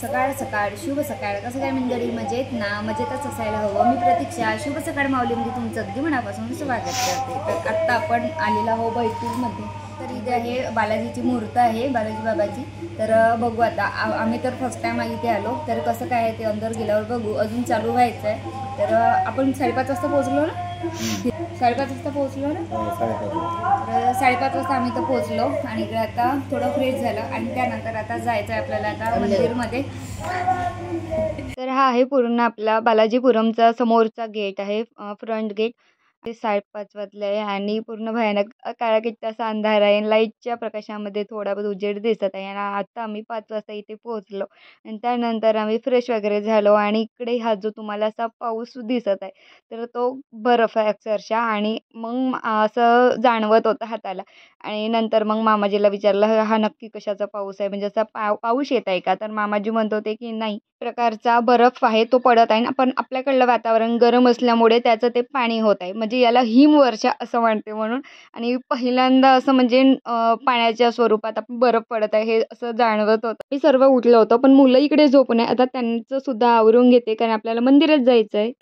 सकाळ सकाळ शुभ सकाळ. कसं काय मंडळी, मजेत ना? मजेतच असायला हवं. मी प्रतीक्षा शुभ सकाळ माऊलीमध्ये तुमचं अगदी मनापासून स्वागत करते. तर आत्ता आपण आलेलो आहो बैतूलमध्ये. तर इथे आहे बालाजीची मूर्त आहे, बालाजी बाबाची. तर बघू आता, आम्ही तर फर्स्ट टाइम इथे आलो. तर कसं काय आहे ते अंदर गेल्यावर बघू. अजून चालू व्हायचं आहे. तर आपण 5:30 वाजता पोहोचलो ना? 5:30 वाजता पोहोचलो ना? तर 5:30 वाजता आम्ही तर पोहोचलो. आणि इकडे आता थोडं फ्रेश झालं आणि त्यानंतर आता जायचं आहे आपल्याला आता मंदिरमध्ये. तर हा आहे पूर्ण आपला बालाजीपुरमचा समोरचा गेट आहे, फ्रंट गेट. ते 5:30 वाजले आहे आणि पूर्ण भयानक काळाकिट्ट असा अंधार आहे. लाईटच्या प्रकाशामध्ये थोडा बहुत उजेड दिसत आहे. आणि आता आम्ही 5 वाजता इथे पोहोचलो आणि त्यानंतर आम्ही फ्रेश वगैरे झालो. आणि इकडे हा जो तुम्हाला असा पाऊस दिसत आहे तर तो बर्फ आहे अक्षरशः. आणि मग असं जाणवत होतं हाताला. आणि नंतर मग मामाजीला विचारलं हा नक्की कशाचा पाऊस आहे, म्हणजे असा पाऊस येत आहे का? तर मामाजी म्हणत होते की नाही, प्रकारचा बर्फ आहे तो पडत आहे. पण आपल्याकडलं वातावरण गरम असल्यामुळे त्याचं ते पाणी होत आहे, म्हणजे याला हिमवर्षा असं म्हणते म्हणून. आणि पहिल्यांदा असं म्हणजे पाण्याच्या स्वरूपात आपण बर्फ पडत आहे हे असं जाणवत होतं. मी सर्व उठलं होतं, पण मुलं इकडे झोपून आहे. आता त्यांचं सुद्धा आवरून घेते कारण आपल्याला मंदिरात जायचं आहे.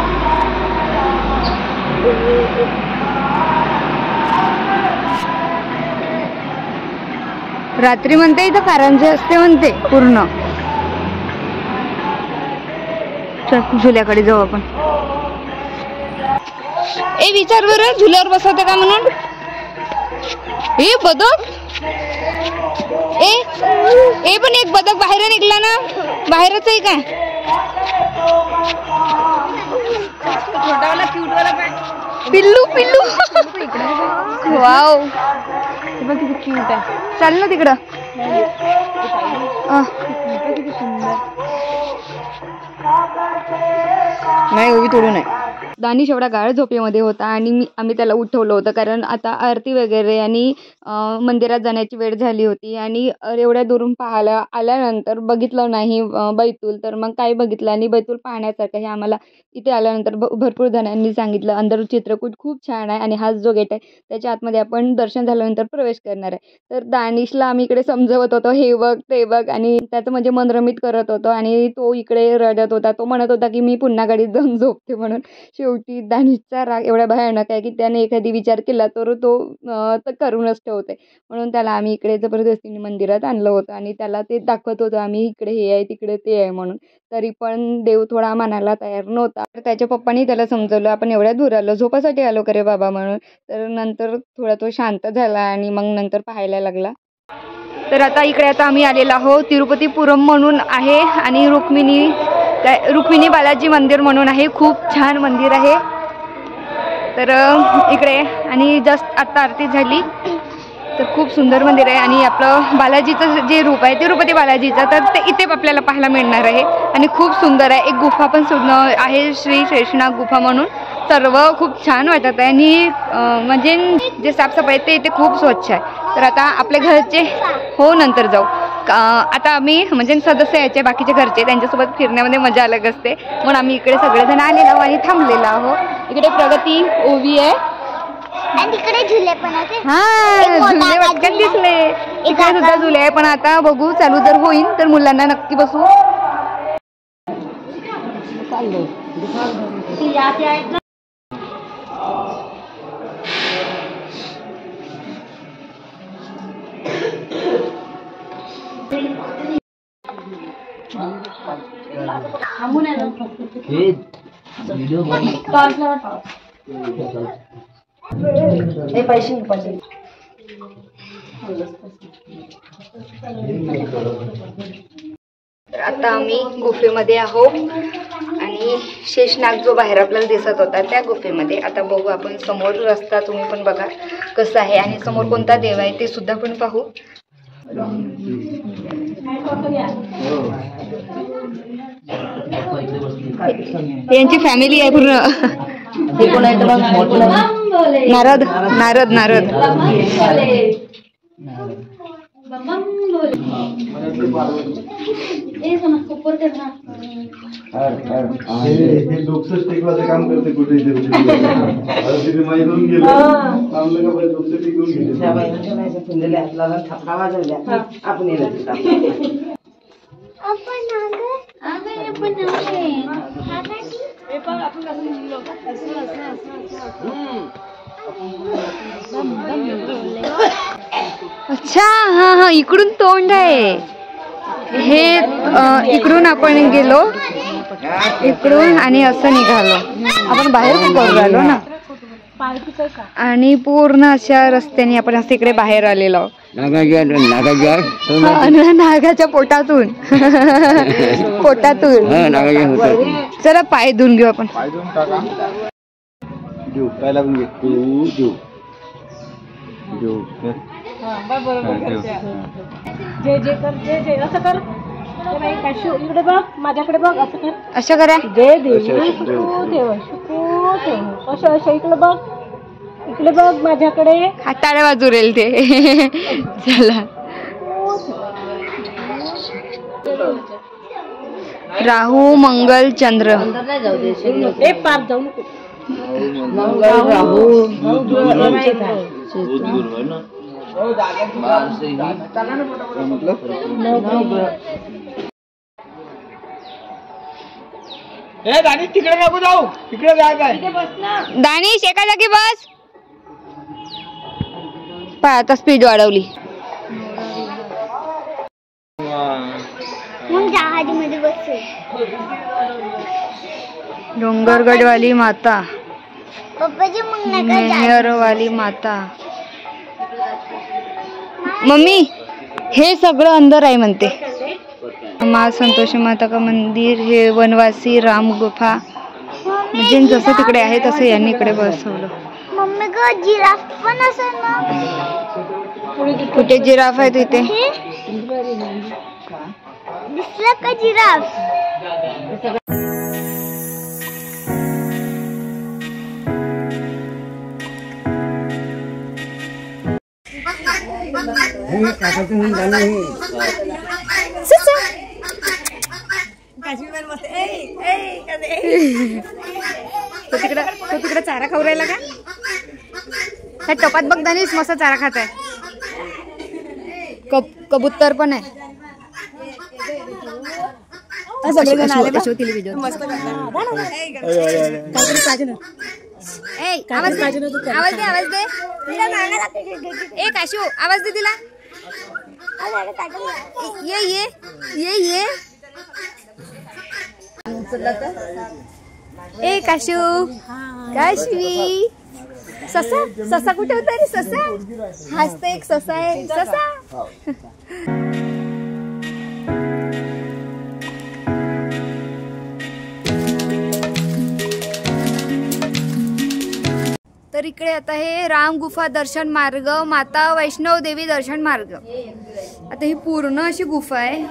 रात्री म्हणते इथं कारंजे असते म्हणते पूर्ण. झुल्याकडे जाऊ आपण. ए विचार बरं, झुल्यावर बसवते का म्हणून? ए बदक, ए पण एक बदक बाहेर निघला ना, बाहेरच आहे का? छोटावाला क्यूटवाला पिल्लू पिल्लू. वाव, किती क्यूट आहे. चाल ना तिकडं. किती सुंदर. नाही उभी तोडू नाही. दानिश एवढा गाळ झोपेमध्ये होता आणि आम्ही त्याला उठवलं होतं कारण आता आरती वगैरे आणि मंदिरात जाण्याची वेळ झाली होती. आणि एवढ्या दुरून पाहायला आल्यानंतर बघितलं नाही बैतूल, तर मग काय बघितलं. आणि बैतूल पाहण्यासारखं हे आम्हाला इथे आल्यानंतर भरपूर जणांनी सांगितलं. अंदर चित्रकूट खूप छान आहे आणि हा जो गेट आहे त्याच्या आतमध्ये आपण दर्शन झाल्यानंतर प्रवेश करणार आहे. तर दानिशला आम्ही इकडे समजवत होतो, हे बघ ते बघ, आणि त्याचं म्हणजे मन रमित करत होतो. आणि तो इकडे रडत होता. तो म्हणत होता की मी पुन्हा गाडीत जाऊन झोपते म्हणून. शेवटी दानिशचा राग एवढा भयानक आहे की त्याने एखादी विचार केला तर तो तर करूनच ठेवते. म्हणून त्याला आम्ही इकडे जबरदस्तीने मंदिरात आणलं होतं आणि त्याला ते दाखवत होतं आम्ही इकडे हे आहे तिकडे ते आहे म्हणून. तरी पण देव थोडा मानायला तयार नव्हता. तर त्याच्या पप्पानी त्याला समजवलं आपण एवढ्या दूर आलो, झोपासाठी आलो करे बाबा म्हणून. तर नंतर थोडा तो शांत झाला आणि मग नंतर पाहायला लागला. तर आता आम्ही आलेलो आहोत तिरुपतीपुरम म्हणून आहे आणि रुक्मिणी बालाजी मंदिर म्हणून आहे. खूप छान मंदिर आहे. तर इकडे आणि जस्ट आत्ता आरती झाली. तर खूप सुंदर मंदिर आहे आणि आपलं बालाजीचं जे रूप आहे तिरुपती बालाजीचं तर ते इथे आपल्याला पाहायला मिळणार आहे. आणि खूप सुंदर आहे. एक गुफा पण सुद्धा आहे, श्री शेषनाग गुफा म्हणून. सर्व खूप छान वाटत आहे आणि म्हणजे जे साफसफाई ते इथे खूप स्वच्छ आहे. तर आता आपल्या घरचे हो नंतर जाऊ. आता आम्ही म्हणजे सदस्य यायचे बाकीचे घरचे, त्यांच्यासोबत फिरण्यामध्ये मजा अलग असते. म्हणून आम्ही इकडे सगळेजण आलेलो आहोत आणि थांबलेलो आहोत. इकडे प्रगती ओवी आहे आणि तिकडे झुले पण आहे. हा झुले पटकन दिसले. इकडे सुद्धा झुले आहे, पण आता बघू चालू जर होईल तर मुलांना नक्की बसू. तर आता आम्ही गुफेमध्ये आहोत आणि शेषनाग जो बाहेर आपल्याला दिसत होता त्या गुफेमध्ये. आता बघू आपण समोर रस्ता, तुम्ही पण बघा कसं आहे आणि समोर कोणता देव आहे ते सुद्धा पण पाहू. यांची फॅमिली आहे पूर्ण. नारद नारद नारद काम करते कुठे अच्छा, हा हा, इकडून तोंड आहे हे. इकडून आपण गेलो इकडून आणि असं निघालो. आपण बाहेर पण करू राहिलो ना आणि पूर्ण अशा रस्त्याने आपण असं इकडे बाहेर आलेलो नागाच्या पोटातून. चला पाय धुवून घेऊ आपण. जय जय कर, जय जय असं कर. इकडे बघ, माझ्याकडे बघ, असं कर. असं करा. जय देवी देव असं असं. इकडे बघ, इकडे बघ माझ्याकडे. हाताळे बाजू रेल ते. चला. राहू मंगल चंद्र. एक पाप जाऊ नको. राहू तिकडे नको जाऊ, तिकडे जायचं आहे. दानिश एका जागी बस. पहा आता स्पीड वाढवली. डोंगरगडवाली माता, मेहरवाली माता. मम्मी हे सगळं अंदर आहे म्हणते. माँ संतोषी माता का मंदिर, हे वनवासी राम गुफा. म्हणजे जसं तिकडे आहे तसं यांनी इकडे बसवलं. मम्मी का जिराफ पण असेल ना. कुठे जिराफ आहे तिथे? दिसला का जिराफ? तो तिकडे चारा खाऊ राहिला का? त्या टपात बघ दानिश, मस्त चारा खात आहे. कबूतर पण आहे. आवाज दे. ए काशू, आवाज दे तिला. ये ए काशू, काशवी. ससा कुठे होता रे? ससा हसत, एक ससा आहे. ससा तर इकडे आता हे राम गुफा दर्शन मार्ग, माता वैष्णव देवी दर्शन मार्ग. आता ही पूर्ण अशी गुफा आहे.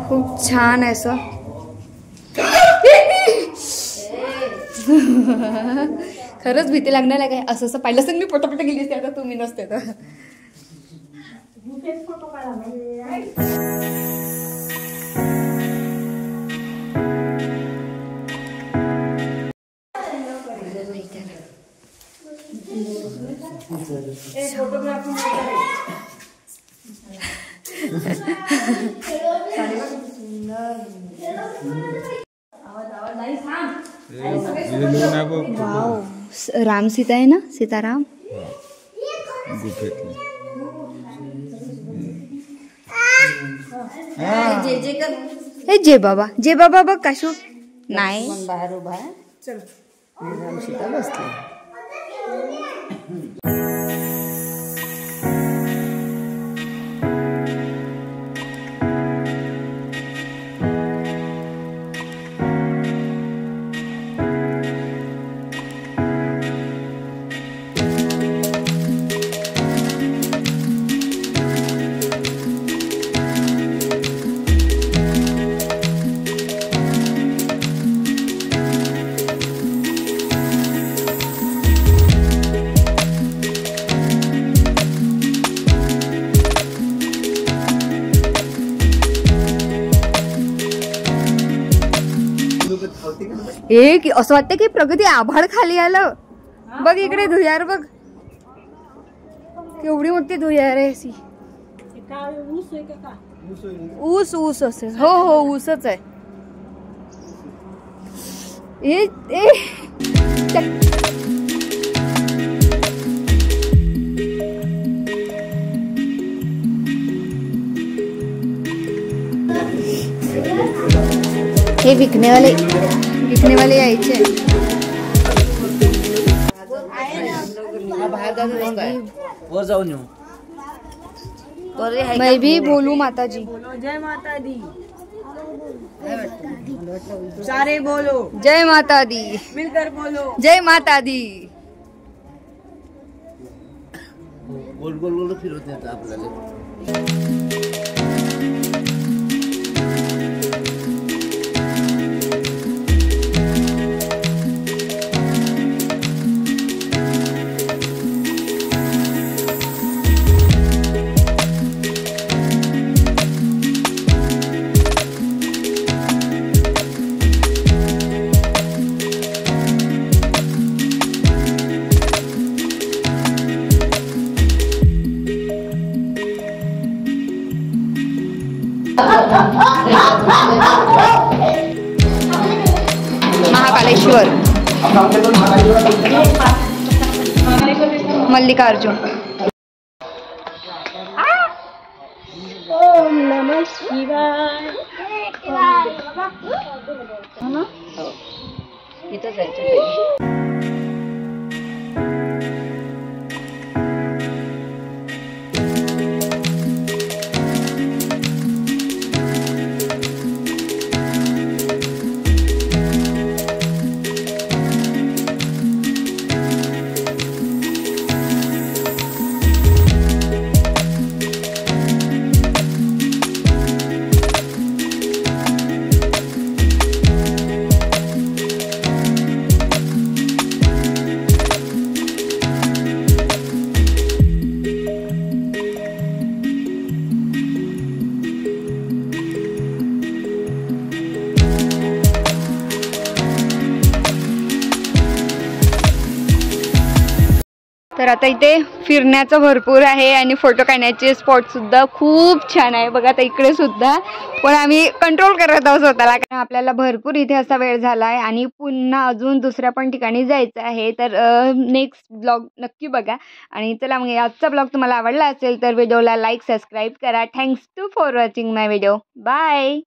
खूप छान आहे असं. खरंच भीती लागणार आहे काय? असं पाहिलं असं मी पटापट गेली असते. आता तुम्ही नसते तर. वाव, राम सीता आहे ना, सीताराम. हे जे बाबा बघ काशू. नाही बाहेर उभा आहे. चल राम सीता बसली. एक असं वाटतं की प्रगती आभाळ खाली आलं. बघ इकडे धुयार बघ, केवढी मोठी धुयार आहे अशी. ऊस ऊस असेल. हो हो ऊसच आहे. हे विकनेवाले यायचे. वर जाऊन येऊ. मैं भी बोलू माताजी. जय माता दी. सारे बोलो. जय माता दी. मिलकर बोलो. जय माता दी. गोल गोल गोल फिरवत येतं आपल्याला. महाकालेश्वर. मल्लिकार्जुन. ओम नमः शिवाय. इथं जायचं. तर आता इथे फिरण्याचं भरपूर आहे आणि फोटो काढण्याचे स्पॉट सुद्धा खूप छान आहे. बघा आता इकडे सुद्धा. पण आम्ही कंट्रोल करत आहोत स्वतःला कारण आपल्याला भरपूर इथे असा वेळ झाला आहे आणि पुन्हा अजून दुसऱ्या पण ठिकाणी जायचं आहे. तर नेक्स्ट ब्लॉग नक्की बघा. आणि चला मग आजचा ब्लॉग तुम्हाला आवडला असेल तर व्हिडिओला लाईक सबस्क्राईब करा. Thanks to for watching my video. Bye.